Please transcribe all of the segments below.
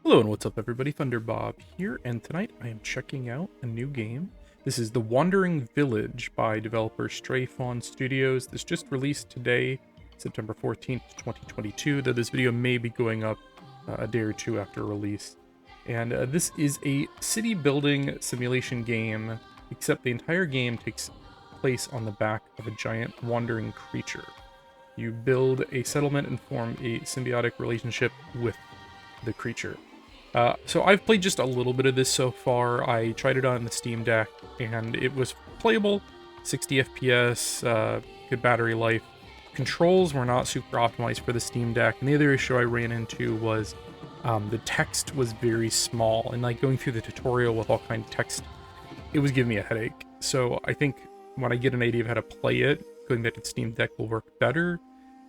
Hello and what's up everybody, Thunderbob here, and tonight I am checking out a new game. This is The Wandering Village by developer Stray Fawn Studios. This just released today, September 14th, 2022, though this video may be going up a day or two after release. And this is a city building simulation game, except the entire game takes place on the back of a giant wandering creature. You build a settlement and form a symbiotic relationship with the creature. So I've played just a little bit of this so far. I tried it on the Steam Deck, and it was playable, 60 FPS, good battery life. Controls were not super optimized for the Steam Deck, and the other issue I ran into was the text was very small, and like going through the tutorial with all kinds of text, it was giving me a headache. So I think when I get an idea of how to play it, going back to the Steam Deck will work better.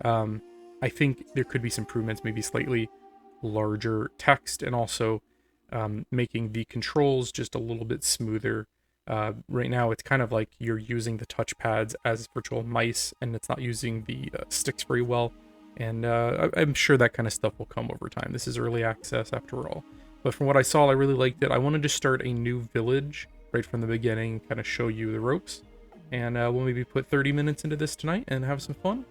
I think there could be some improvements, maybe slightly larger text, and also making the controls just a little bit smoother. Right now it's kind of like you're using the touchpads as virtual mice, and it's not using the sticks very well, and I'm sure that kind of stuff will come over time. This is early access after all, but from what I saw, I really liked it. I wanted to start a new village right from the beginning, kind of show you the ropes, and we'll maybe put 30 minutes into this tonight and have some fun.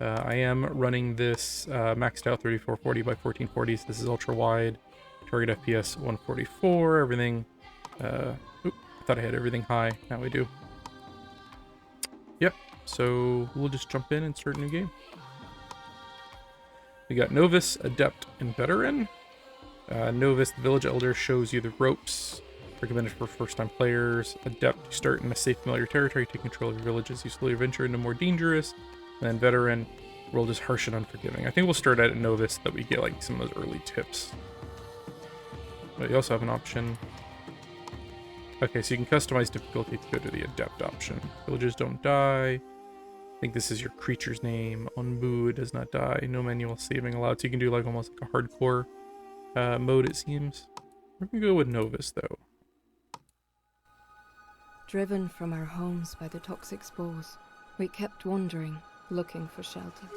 I am running this maxed out 3440 by 1440, so this is ultra wide, target FPS 144, everything. I thought I had everything high, now I do. Yep, so we'll just jump in and start a new game. We got Novice, Adept, and Veteran. Novice, the village elder, shows you the ropes, recommended for first-time players. Adept, you start in a safe, familiar territory, take control of your villages, you slowly venture into more dangerous. And then Veteran, world is harsh and unforgiving. I think we'll start at Novice so that we get like some of those early tips. But you also have an option. Okay, so you can customize difficulty to go to the Adept option. Villages don't die. I think this is your creature's name. Onbu does not die. No manual saving allowed. So you can do like almost like a hardcore mode, it seems. We're gonna go with Novice though. Driven from our homes by the toxic spores, we kept wandering, looking for shelter.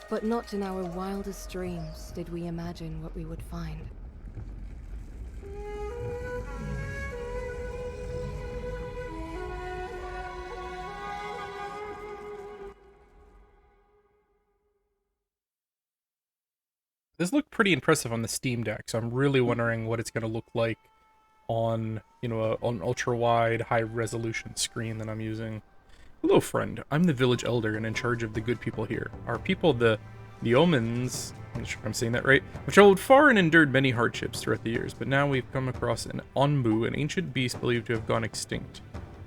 But not in our wildest dreams did we imagine what we would find. This looked pretty impressive on the Steam Deck, so I'm really wondering what it's going to look like on, you know, an ultra-wide, high-resolution screen that I'm using. Hello, friend. I'm the village elder and in charge of the good people here. Our people, the Omens, I'm not sure if I'm saying that right, have traveled far and endured many hardships throughout the years, but now we've come across an Onbu, an ancient beast believed to have gone extinct.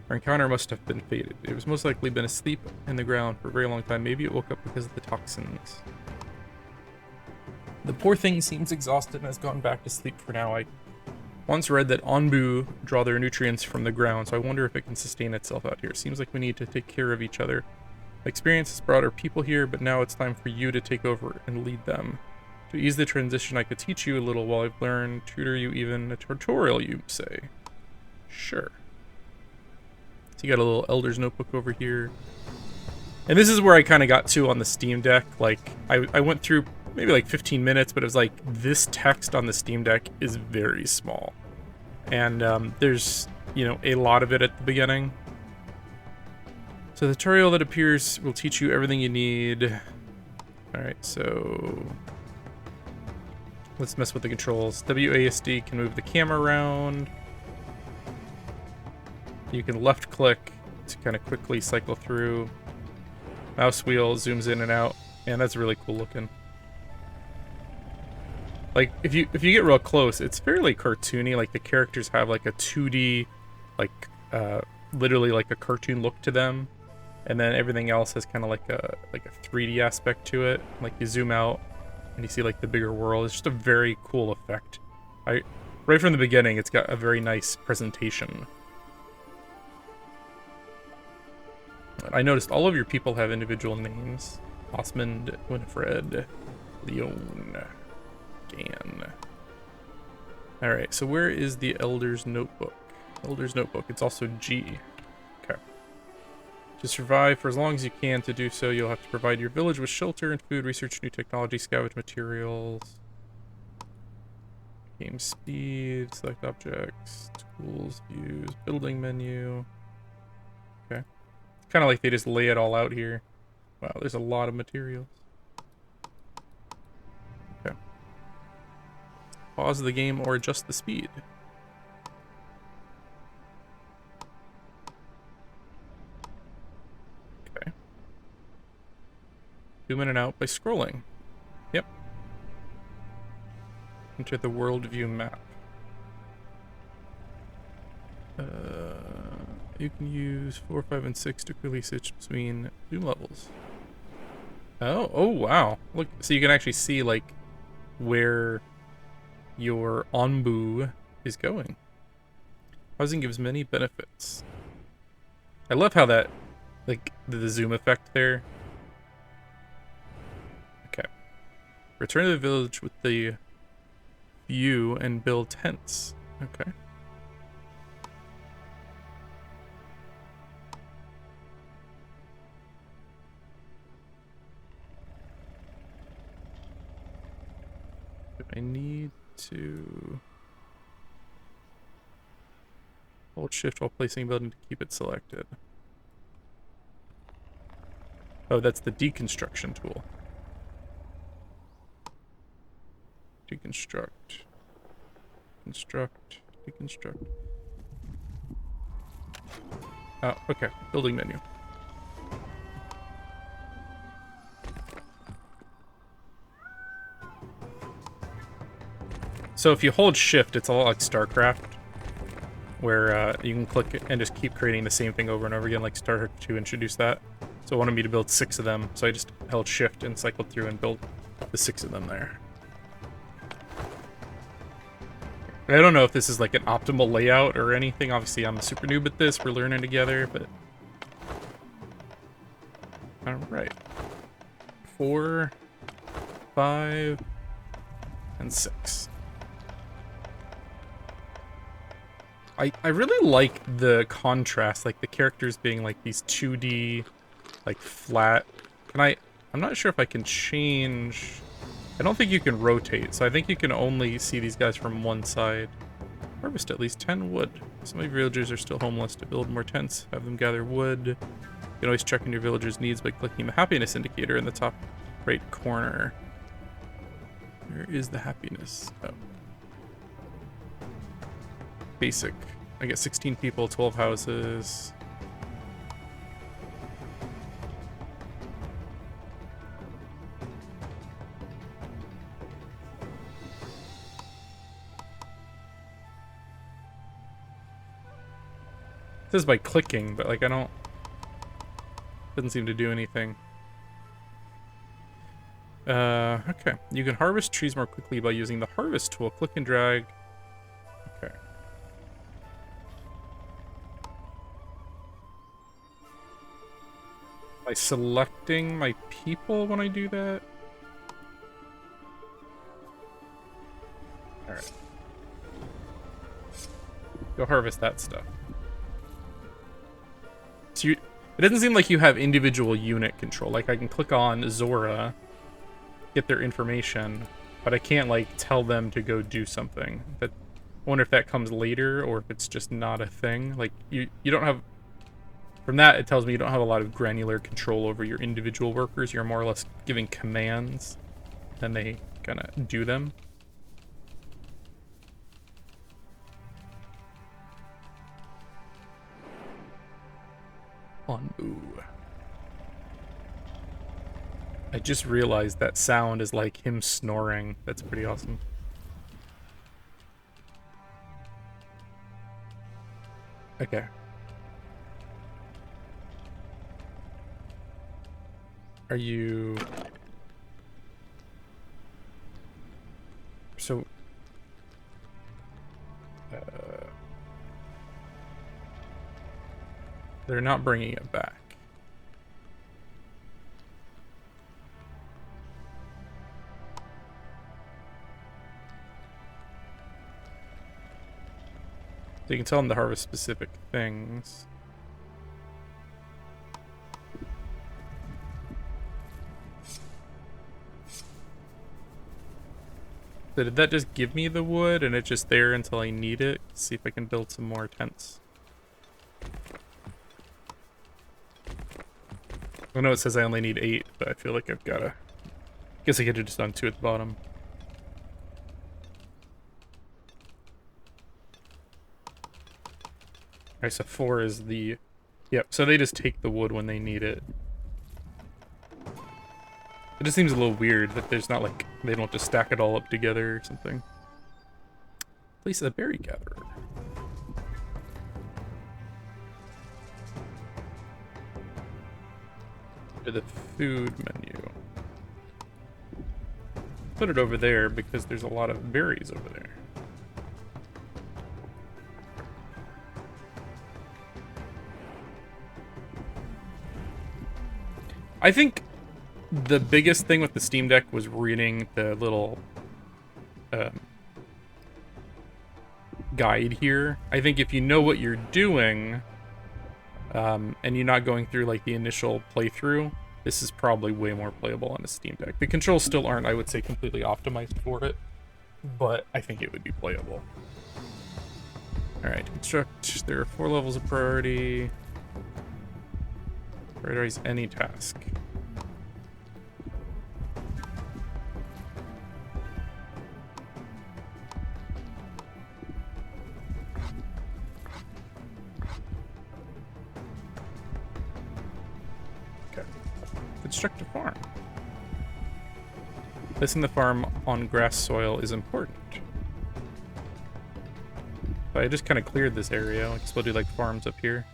Our encounter must have been fated. It was most likely been asleep in the ground for a very long time. Maybe it woke up because of the toxins. The poor thing seems exhausted and has gone back to sleep for now. I once read that Onbu draw their nutrients from the ground, so I wonder if it can sustain itself out here. Seems like we need to take care of each other. My experience has brought our people here, but now it's time for you to take over and lead them. To ease the transition, I could teach you a little while I've learned, tutor you even, a tutorial, you say. Sure. So you got a little elder's notebook over here. And this is where I kind of got to on the Steam Deck. Like, I went through maybe like 15 minutes, but it was like, this text on the Steam Deck is very small. And there's, you know, a lot of it at the beginning. So the tutorial that appears will teach you everything you need. Alright, so let's mess with the controls. WASD can move the camera around. You can left click to kind of quickly cycle through. Mouse wheel zooms in and out. Man, that's really cool looking. Like, if you get real close, it's fairly cartoony. Like, the characters have, like, a 2D, like, literally, like, a cartoon look to them. And then everything else has kind of, like a 3D aspect to it. Like, you zoom out, and you see, like, the bigger world. It's just a very cool effect. Right from the beginning, it's got a very nice presentation. I noticed all of your people have individual names. Osmond, Winifred, Leon, Gan. Alright, so where is the Elder's Notebook? Elder's Notebook, it's also G. Okay. To survive for as long as you can. To do so, you'll have to provide your village with shelter and food, research new technology, scavenge materials. Game speed, select objects, tools, views, building menu. Okay. Kind of like they just lay it all out here. Wow, there's a lot of materials. Okay. Pause the game or adjust the speed. Okay. Zoom in and out by scrolling. Yep. Enter the world view map. You can use 4, 5, and 6 to quickly switch between zoom levels. Oh wow. Look, so you can actually see, like, where your onbu is going. Housing gives many benefits. I love how that, like, the zoom effect there. Okay. Return to the village with the view and build tents. Okay. I need to hold shift while placing a building to keep it selected. Oh, that's the deconstruction tool. Deconstruct. Construct. Deconstruct. Oh, okay. Building menu. So if you hold shift, it's a lot like StarCraft, where you can click it and just keep creating the same thing over and over again, like StarCraft 2 introduced that. So it wanted me to build 6 of them, so I just held shift and cycled through and built the 6 of them there. I don't know if this is like an optimal layout or anything. Obviously, I'm a super noob at this. We're learning together, but... Alright. 4, 5, and 6. I really like the contrast, like the characters being like these 2D, like flat. I'm not sure if I can change... I don't think you can rotate, so I think you can only see these guys from one side. Harvest at least 10 wood. Some of your villagers are still homeless. To build more tents, have them gather wood. You can always check on your villagers' needs by clicking the happiness indicator in the top right corner. Where is the happiness? Oh. Basic. I get 16 people, 12 houses. It says by clicking, but like I don't... Doesn't seem to do anything. Okay. You can harvest trees more quickly by using the harvest tool. Click and drag. Okay. By selecting my people when I do that? Alright. Go harvest that stuff. So it doesn't seem like you have individual unit control. Like, I can click on Zora, get their information, but I can't, like, tell them to go do something. But I wonder if that comes later, or if it's just not a thing. Like, you don't have... From that, it tells me you don't have a lot of granular control over your individual workers. You're more or less giving commands, and they kind of do them. Onbu. I just realized that sound is like him snoring. That's pretty awesome. Okay. Are you... So... They're not bringing it back. So you can tell them to harvest specific things. So did that just give me the wood and it's just there until I need it? Let's see if I can build some more tents. I know it says I only need 8, but I feel like I've gotta... Guess I could have just done 2 at the bottom. Alright, so 4 is the... Yep, so they just take the wood when they need it. It just seems a little weird that there's not like... They don't just stack it all up together or something. Place a berry gatherer. To the food menu. Put it over there because there's a lot of berries over there. I think the biggest thing with the Steam Deck was reading the little guide here. I think if you know what you're doing, and you're not going through like the initial playthrough, this is probably way more playable on a Steam Deck. The controls still aren't, I would say, completely optimized for it, but I think it would be playable. Alright, construct. There are 4 levels of priority. Prioritize any task. Construct a farm. Placing the farm on grass soil is important. But I just kind of cleared this area. I guess we'll do like farms up here.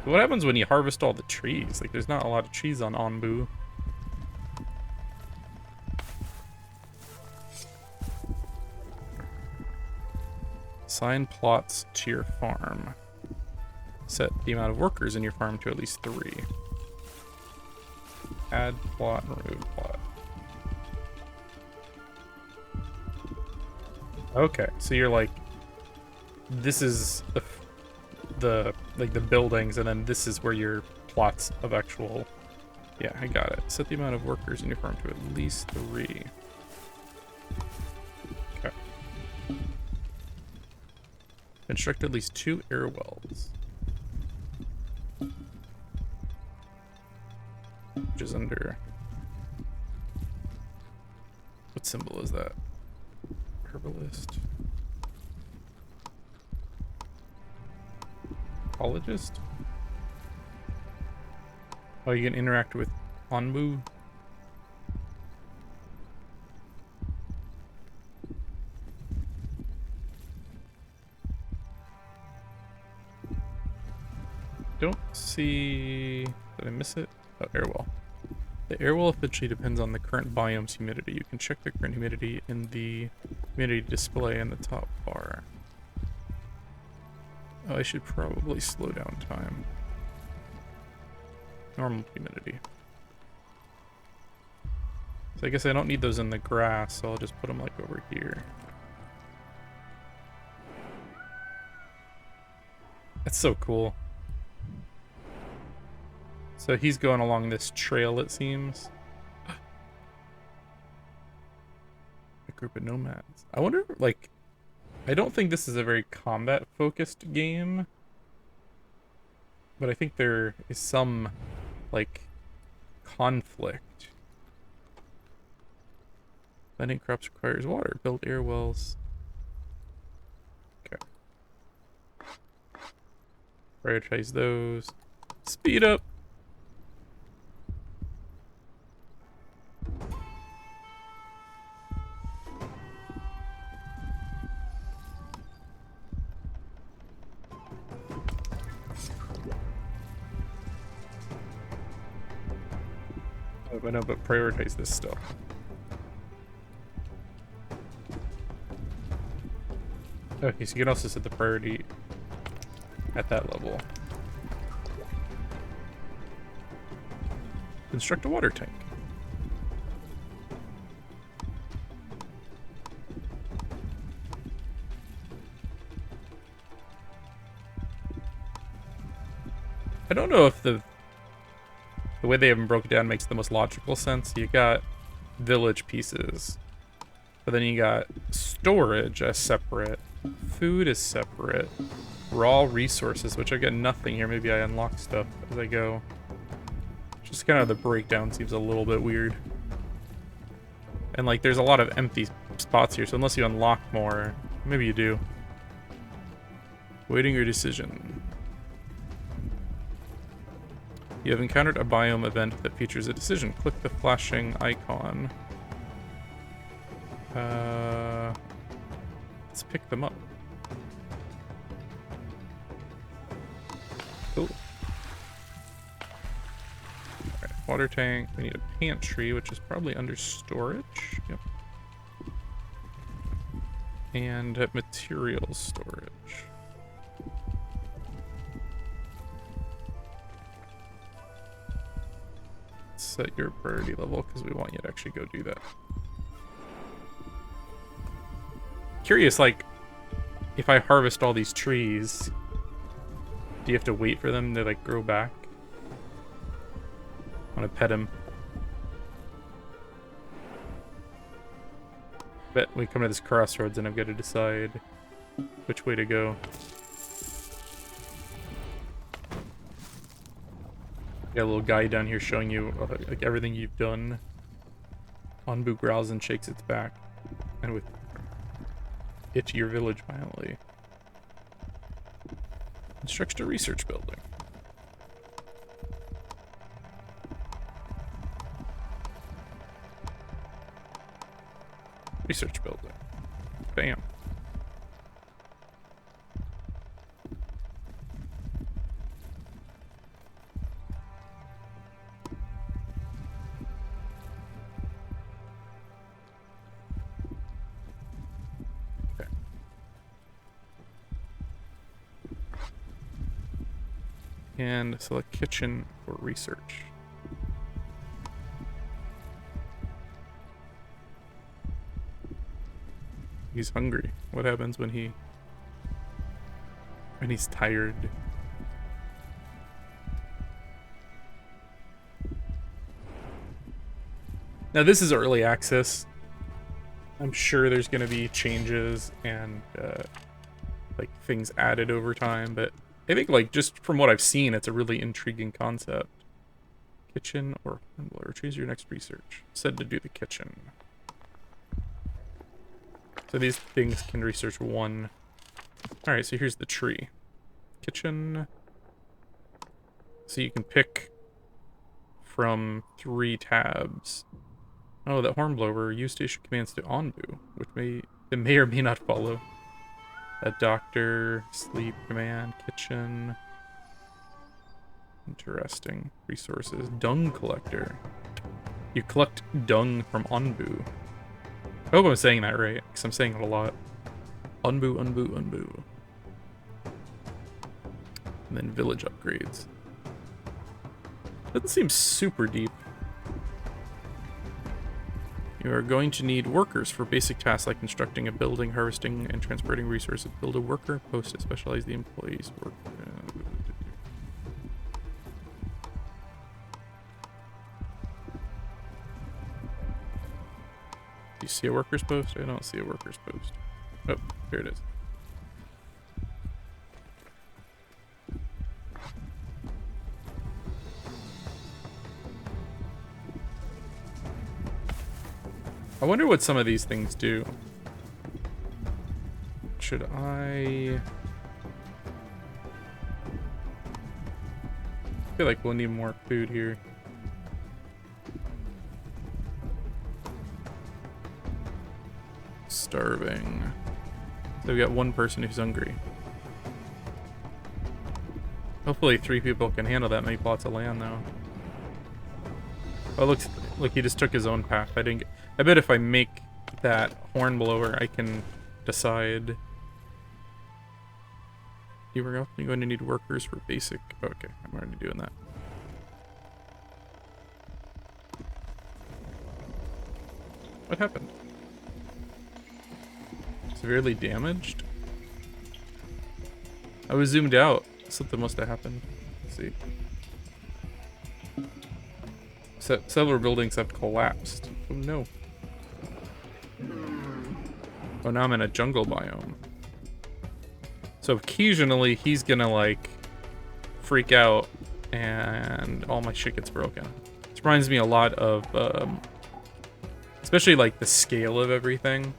What happens when you harvest all the trees? Like, there's not a lot of trees on Onbu. Assign plots to your farm. Set the amount of workers in your farm to at least 3. Add plot, remove plot. Okay, so you're like, this is the like the buildings, and then this is where your plots of actual. Yeah, I got it. Set the amount of workers in your farm to at least 3. Okay. Construct at least 2 air wells. Which is under... What symbol is that? Herbalist. Ecologist? Oh, you can interact with Onbu? Don't see... Did I miss it? Oh, airwell. The airwell essentially depends on the current biome's humidity. You can check the current humidity in the humidity display in the top bar. Oh, I should probably slow down time. Normal humidity. So I guess I don't need those in the grass, so I'll just put them like over here. That's so cool. So he's going along this trail, it seems. A group of nomads. I wonder, like... I don't think this is a very combat-focused game. But I think there is some, like, conflict. Planting crops requires water. Build air wells. Okay. Prioritize those. Speed up! I know, but prioritize this stuff. Okay, so you can also set the priority at that level. Construct a water tank. I don't know if the way they have them broken down makes the most logical sense. You got village pieces. But then you got storage as separate. Food is separate. Raw resources, which I get nothing here. Maybe I unlock stuff as I go. Just kind of the breakdown seems a little bit weird. And like there's a lot of empty spots here, so unless you unlock more, maybe you do. Waiting your decision. You have encountered a biome event that features a decision. Click the flashing icon. Let's pick them up. Cool. Alright, water tank. We need a pantry, which is probably under storage. Yep. And materials storage. Set your priority level because we want you to actually go do that. Curious, like, if I harvest all these trees, do you have to wait for them to, like, grow back? I want to pet him. Bet we come to this crossroads and I've got to decide which way to go. Got a little guy down here showing you like everything you've done. Onbu growls and shakes its back, and with it to your village violently. Construct a research building. Research building. Bam. And select kitchen for research. He's hungry. What happens when he's tired? Now this is early access. I'm sure there's going to be changes and like things added over time, but I think, like, just from what I've seen, it's a really intriguing concept. Kitchen or choose your next research. Said to do the kitchen. So these things can research one. Alright, so here's the tree. Kitchen. So you can pick from 3 tabs. Oh, that hornblower. Use station commands to Onbu, which may or may not follow. A doctor, sleep command, kitchen. Interesting. Resources. Dung collector. You collect dung from Onbu. I hope I'm saying that right, because I'm saying it a lot. Onbu, Onbu, Onbu. And then village upgrades. Doesn't seem super deep. You are going to need workers for basic tasks like constructing a building, harvesting, and transporting resources. Build a worker post to specialize the employees' work. Do you see a workers post? I don't see a workers post. Oh, here it is. I wonder what some of these things do. Should I feel like we'll need more food here. Starving. So we got one person who's hungry. Hopefully 3 people can handle that many plots of land though. Oh, looks like he just took his own path. I bet if I make that hornblower, I can decide. You were going to need workers for basic. Okay, I'm already doing that. What happened? Severely damaged? I was zoomed out. Something must have happened. Let's see. Several buildings have collapsed. Oh no. Oh, now I'm in a jungle biome. So occasionally he's gonna like freak out and all my shit gets broken. This reminds me a lot of, especially like the scale of everything.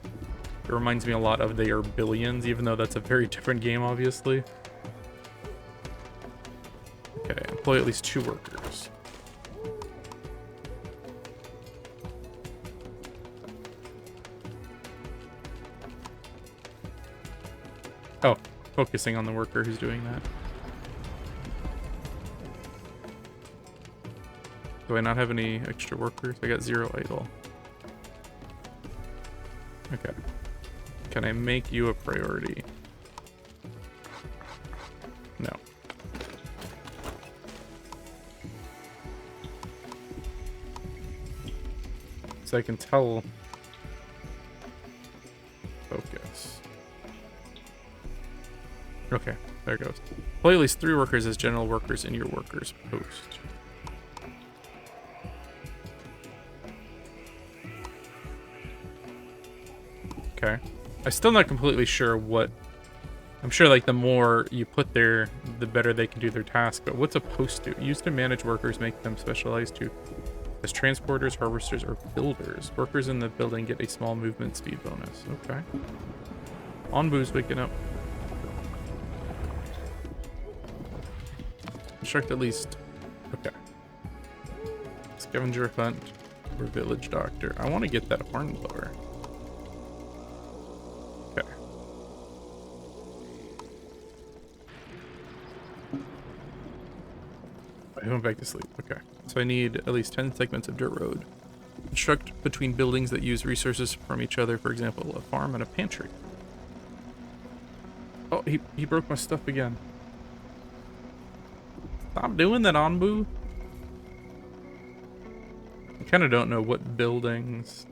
It reminds me a lot of They Are Billions, even though that's a very different game, obviously. Okay, employ at least 2 workers. Oh, focusing on the worker who's doing that. Do I not have any extra workers? I got 0 idle. Okay. Can I make you a priority? No. So I can tell. Focus. Okay, there it goes. Play at least 3 workers as general workers in your workers post. Okay. I'm still not completely sure what... I'm sure, like, the more you put there, the better they can do their task. But what's a post do? Used to manage workers, make them specialized to as transporters, harvesters, or builders. Workers in the building get a small movement speed bonus. Okay. Onbu's waking up. Construct at least... Okay. Scavenger hunt or village doctor. I want to get that hornblower. Okay. I went back to sleep. Okay. So I need at least 10 segments of dirt road. Construct between buildings that use resources from each other. For example, a farm and a pantry. Oh, he broke my stuff again. Stop doing that, Onbu. I kind of don't know what buildings.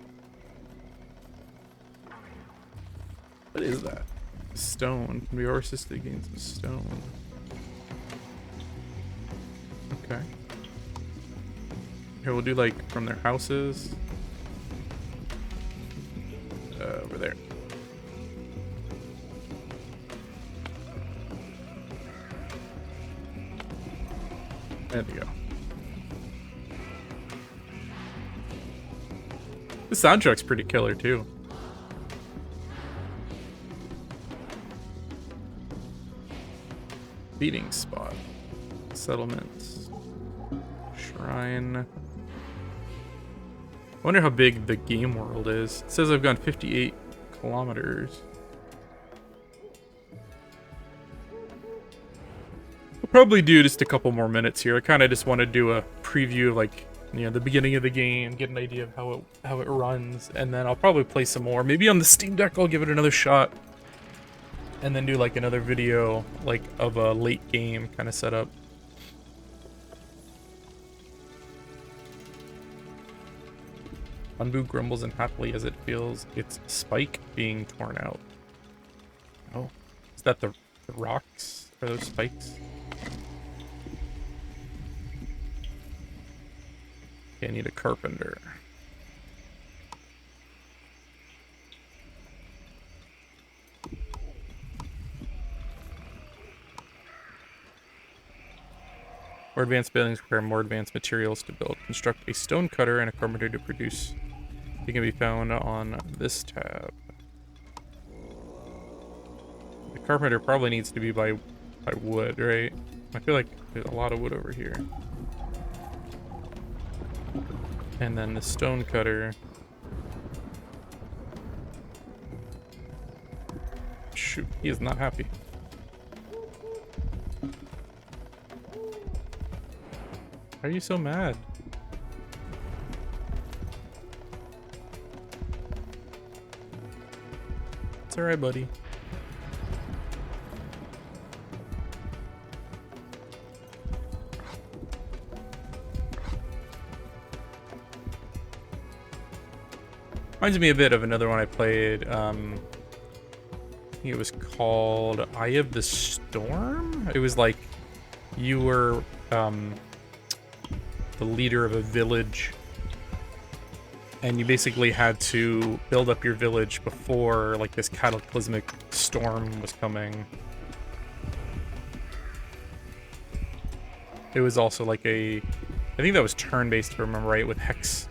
What is that? Stone. Can be assisted against the stone. Okay. Here, we'll do like from their houses. Over there. There we go. The soundtrack's pretty killer too. Feeding spot. Settlements. Shrine. I wonder how big the game world is. It says I've gone 58 kilometers. I'll probably do just a couple more minutes here. I kind of just want to do a preview of like, you know, the beginning of the game, get an idea of how it runs, and then I'll probably play some more. Maybe on the Steam Deck I'll give it another shot. And then do like another video like of a late game kind of setup. Unbu grumbles unhappily as it feels its spike being torn out. Oh, is that the rocks? Are those spikes? Okay, I need a carpenter. More advanced buildings require more advanced materials to build. Construct a stone cutter and a carpenter to produce. They can be found on this tab. The carpenter probably needs to be by wood, right? I feel like there's a lot of wood over here. And then the stone cutter. Shoot, he is not happy. Why are you so mad? It's alright, buddy. Reminds me a bit of another one I played. I think it was called Eye of the Storm? It was like you were the leader of a village, and you basically had to build up your village before like this cataclysmic storm was coming. It was also like I think that was turn-based if I remember right, with Hex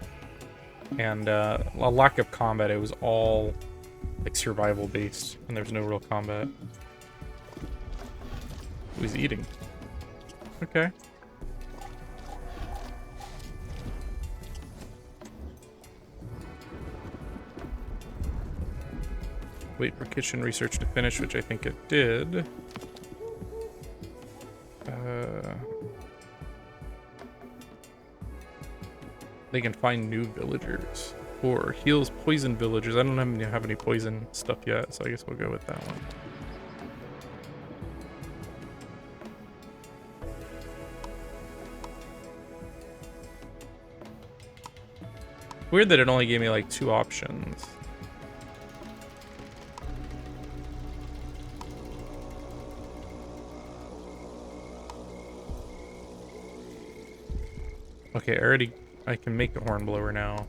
and a lack of combat. It was all like survival-based, and there's no real combat. Who's eating? Okay. Wait for kitchen research to finish, which I think it did. They can find new villagers. Or heals poison villagers. I don't have any poison stuff yet, so I guess we'll go with that one. Weird that it only gave me like 2 options. Okay, I can make a hornblower now.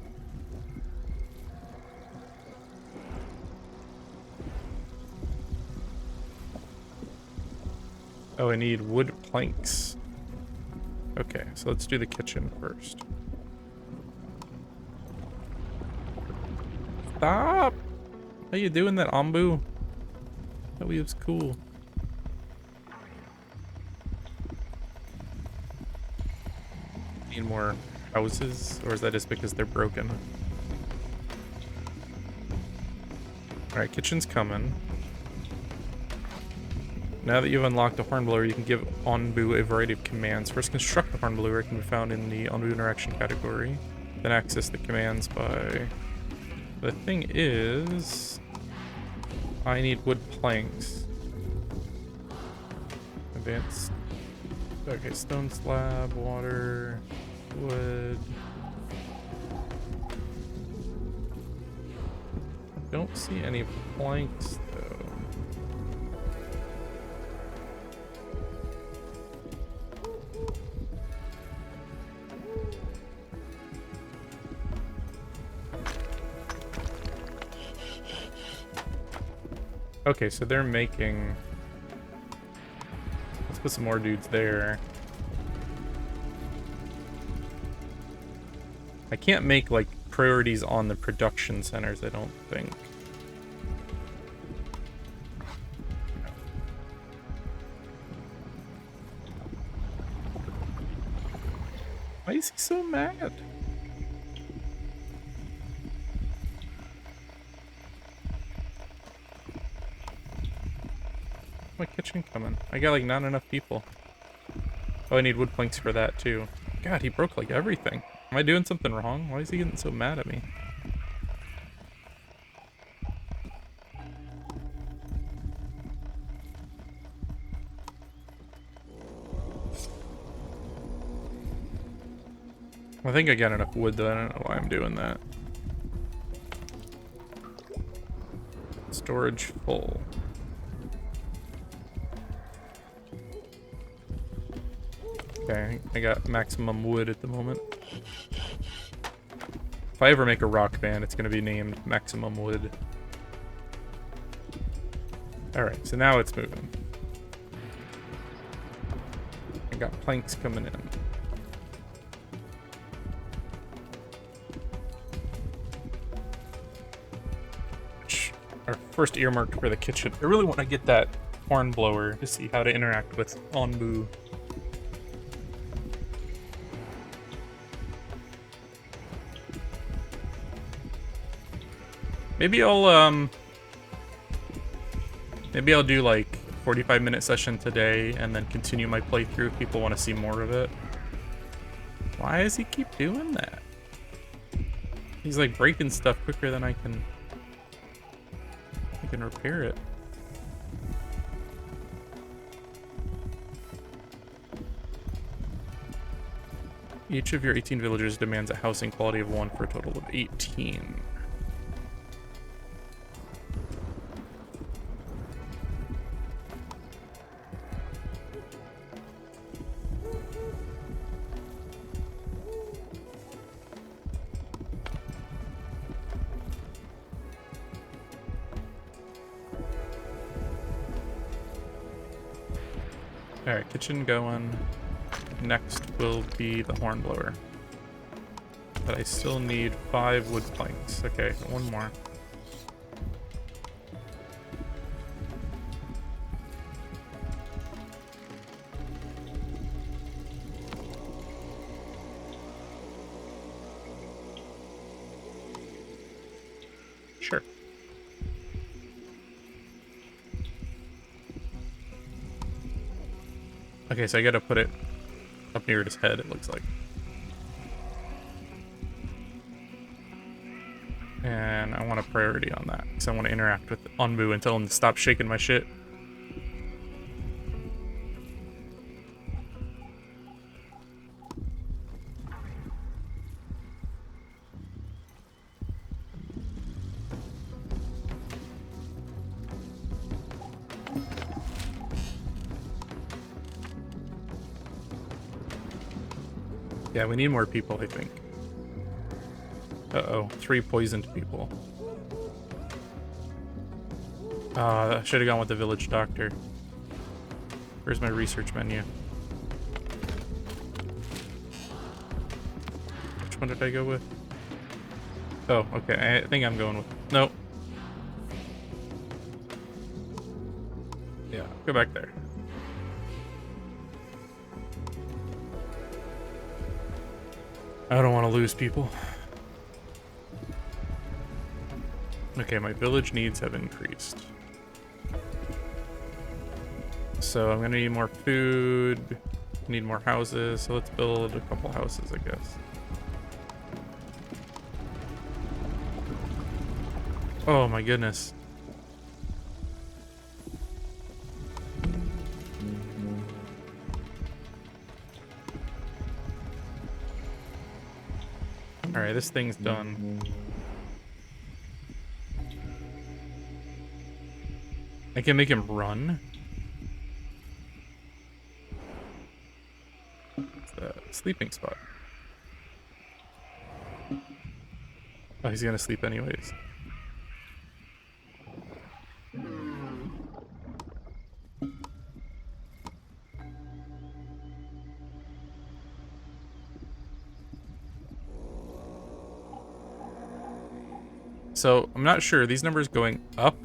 Oh, I need wood planks. Okay, so let's do the kitchen first. Stop! How you doing that, Ambu? That was cool. Need more houses, or is that just because they're broken? Alright, kitchen's coming. Now that you've unlocked the hornblower, you can give Onbu a variety of commands. First, construct the hornblower. It can be found in the Onbu interaction category. Then access the commands by... The thing is... I need wood planks. Advanced... Okay, stone slab, water, wood... Don't see any planks, though. Okay, so they're making... Let's put some more dudes there. I can't make, like, priorities on the production centers, I don't think. Why is he so mad? My kitchen coming. I got like not enough people. Oh, I need wood planks for that too. God, he broke like everything. Am I doing something wrong? Why is he getting so mad at me? I think I got enough wood though. I don't know why I'm doing that. Storage full. Okay, I got maximum wood at the moment. If I ever make a rock band, it's going to be named Maximum Wood. Alright, so now it's moving. I got planks coming in. Which are first earmarked for the kitchen. I really want to get that horn blower to see how to interact with Onbu. Maybe I'll do like 45-minute session today and then continue my playthrough if people want to see more of it. Why does he keep doing that? He's like breaking stuff quicker than I can repair it. Each of your 18 villagers demands a housing quality of 1 for a total of 18. Alright, kitchen going. Next will be the horn blower. But I still need 5 wood planks. Okay, one more. Sure. Okay, so I gotta put it up near his head, it looks like. And I want a priority on that, because I want to interact with Onbu and tell him to stop shaking my shit. Yeah, we need more people, I think. Uh-oh, 3 poisoned people. I should have gone with the village doctor. Where's my research menu? Which one did I go with? Oh, okay, I think I'm going with... Nope. Yeah, go back there. I don't want to lose people. Okay, my village needs have increased. So I'm gonna need more food, need more houses, so let's build a couple houses, I guess. Oh my goodness. Alright, this thing's done. I can make him run. It's the sleeping spot. Oh, he's gonna sleep anyways. So, I'm not sure. These numbers going up.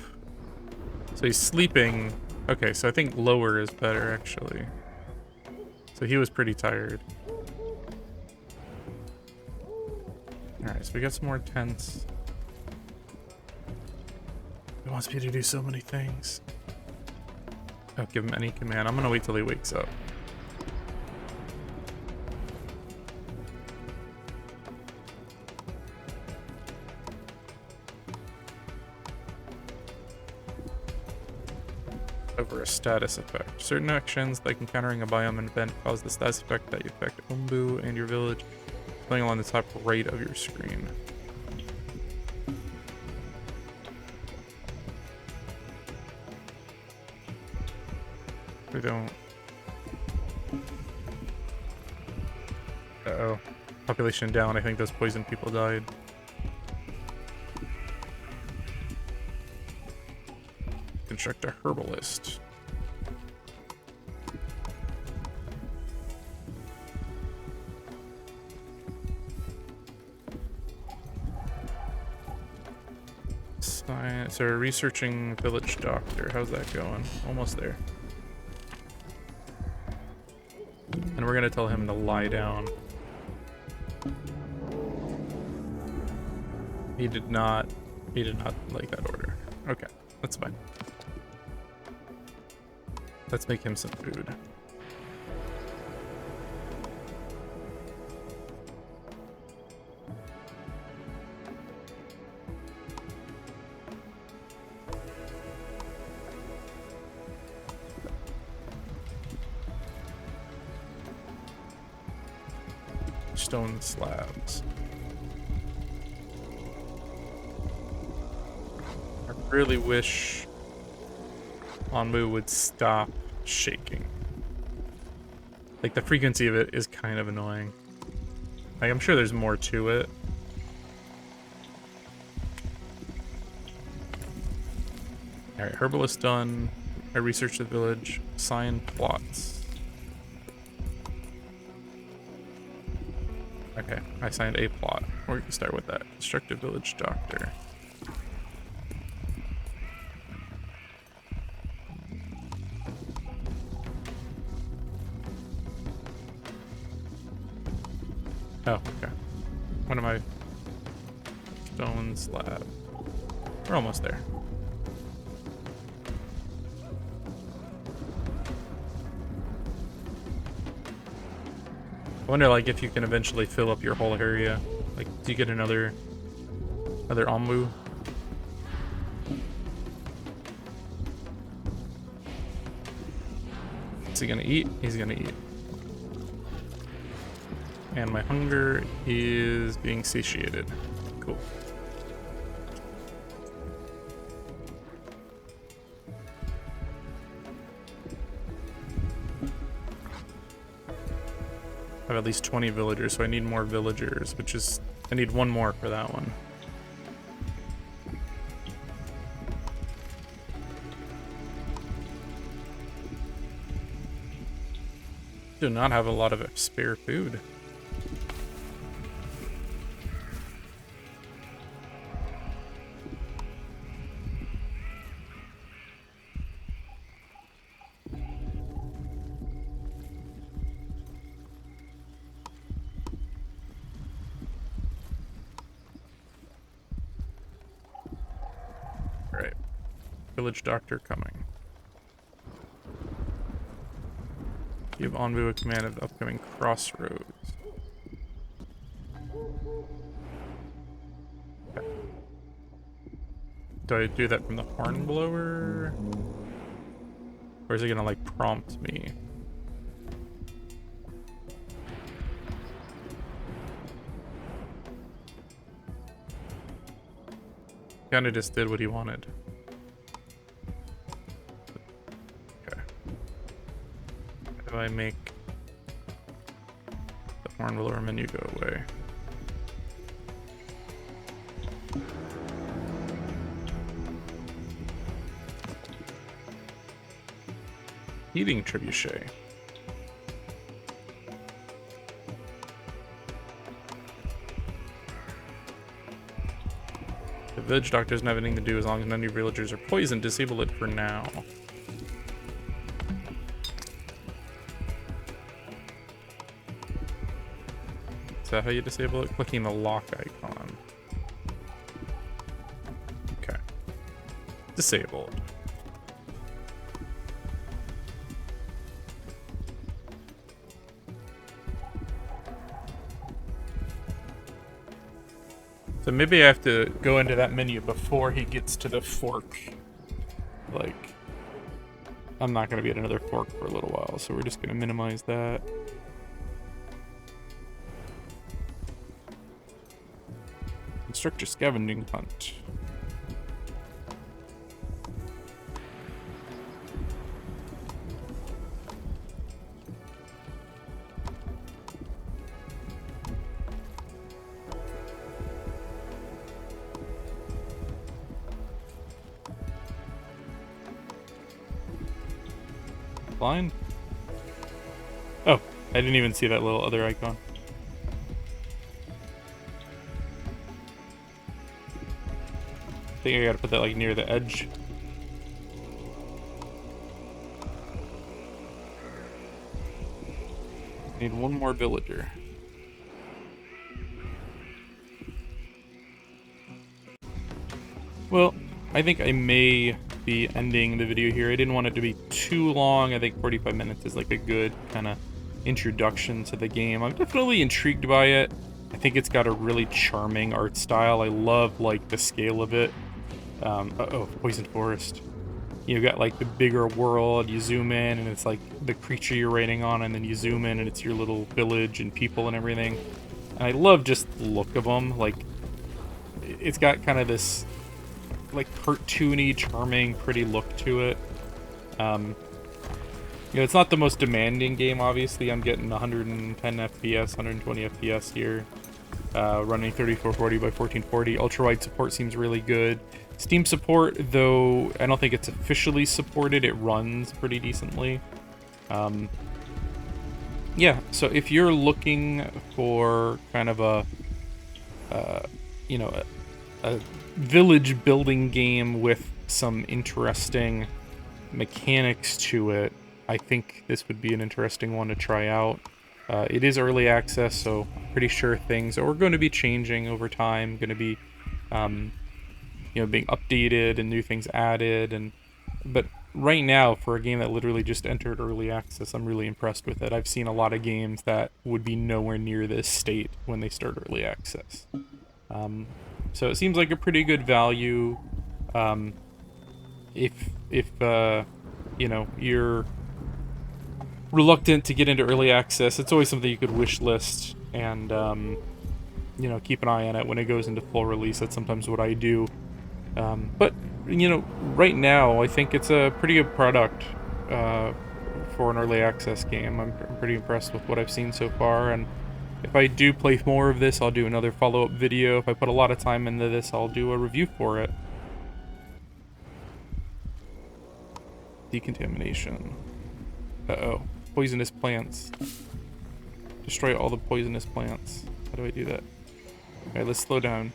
So he's sleeping. Okay, so I think lower is better, actually. So he was pretty tired. Alright, so we got some more tents. He wants me to do so many things. Oh, give him any command. I'm gonna wait till he wakes up. Over a status effect. Certain actions like encountering a biome and event cause the status effect that affect Umbu and your village, playing along the top right of your screen. We don't. Uh-oh. Population down. I think those poisoned people died. Construct a herbalist. Science, so researching village doctor. How's that going? Almost there. And we're gonna tell him to lie down. He did not like that order. Okay, that's fine. Let's make him some food. Stone slabs. I really wish Onmu would stop shaking. Like, the frequency of it is kind of annoying. Like, I'm sure there's more to it. Alright, herbalist done. I researched the village. Sign plots. Okay, I signed a plot. We can start with that. Construct a village doctor. Oh, okay. One of my stone slab. We're almost there. I wonder, like, if you can eventually fill up your whole area. Like, do you get another ombu? Is he gonna eat? He's gonna eat. And my hunger is being satiated. Cool. I have at least 20 villagers, so I need more villagers, which is... I need one more for that one. Do not have a lot of spare food. Alright. Village doctor coming. Give Envoy a command of the upcoming crossroads. Okay. Do I do that from the hornblower? Or is it gonna, like, prompt me? Kinda just did what he wanted. Okay. How do I make the hornblower menu go away? Heating trebuchet. The village doctor doesn't have anything to do as long as none of your villagers are poisoned. Disable it for now. Is that how you disable it? Clicking the lock icon. Okay. Disabled. So maybe I have to go into that menu before he gets to the fork. Like, I'm not going to be at another fork for a little while, so we're just going to minimize that. Construct a scavenging hunt. Blind? Oh, I didn't even see that little other icon. I think I gotta put that like near the edge. Need one more villager. Well, I think I may be ending the video here. I didn't want it to be too long. I think 45 minutes is like a good kind of introduction to the game. I'm definitely intrigued by it. I think it's got a really charming art style. I love like the scale of it. Uh-oh, poison forest. You've got like the bigger world, you zoom in and it's like the creature you're raiding on, and then you zoom in and it's your little village and people and everything. And I love just the look of them. Like, it's got kind of this like cartoony, charming, pretty look to it. You know, it's not the most demanding game, obviously. I'm getting 110 FPS, 120 FPS here. Running 3440 by 1440. Ultrawide support seems really good. Steam support, though, I don't think it's officially supported. It runs pretty decently. yeah, so if you're looking for kind of a, you know, a village building game with some interesting mechanics to it, I think this would be an interesting one to try out. It is early access, so I'm pretty sure things are going to be changing over time, going to be, being updated and new things added. But right now, for a game that literally just entered early access, I'm really impressed with it. I've seen a lot of games that would be nowhere near this state when they start early access. So it seems like a pretty good value. If you're reluctant to get into early access, it's always something you could wish list and keep an eye on it when it goes into full release. That's sometimes what I do. But right now I think it's a pretty good product for an early access game. I'm pretty impressed with what I've seen so far, and if I do play more of this, I'll do another follow-up video. If I put a lot of time into this, I'll do a review for it. Decontamination. Uh-oh. Poisonous plants. Destroy all the poisonous plants. How do I do that? Alright, let's slow down.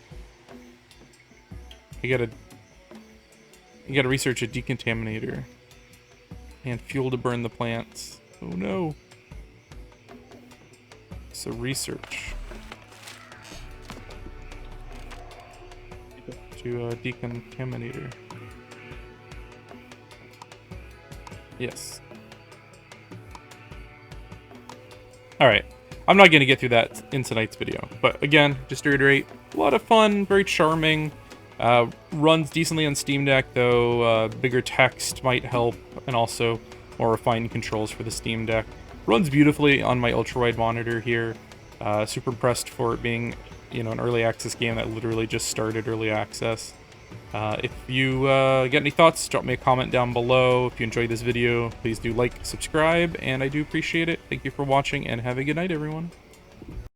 You gotta research a decontaminator. And fuel to burn the plants. Oh no. So research. To a decontaminator. Yes. Alright. I'm not going to get through that in tonight's video. But again, just to reiterate, a lot of fun, very charming. Runs decently on Steam Deck, though. Bigger text might help, and also more refined controls for the Steam Deck. Runs beautifully on my ultrawide monitor here. Super impressed for it being, an early access game that literally just started early access. If you get any thoughts, drop me a comment down below. If you enjoyed this video, please do like, subscribe, and I do appreciate it. Thank you for watching, and have a good night, everyone.